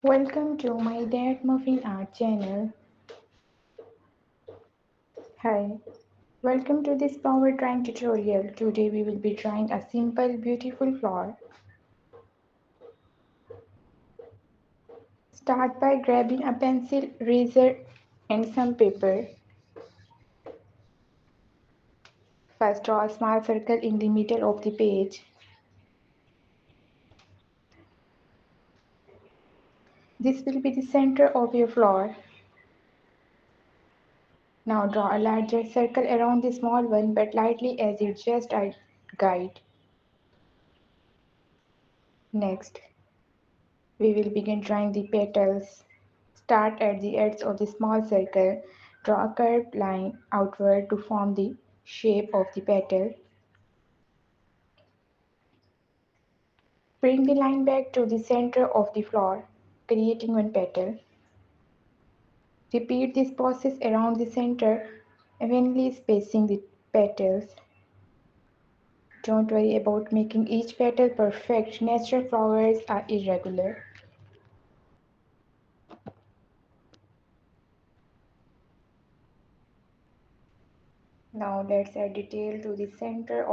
Welcome to my ThatMuffinART channel. Hi, welcome to this power drawing tutorial. Today we will be drawing a simple beautiful flower. Start by grabbing a pencil, eraser and some paper. First draw a small circle in the middle of the page. This will be the center of your flower. Now draw a larger circle around the small one but lightly as it's just a guide. Next, we will begin drawing the petals. Start at the edge of the small circle. Draw a curved line outward to form the shape of the petal. Bring the line back to the center of the flower, creating one petal. Repeat this process around the center, evenly spacing the petals. Don't worry about making each petal perfect. Natural flowers are irregular. Now let's add detail to the center of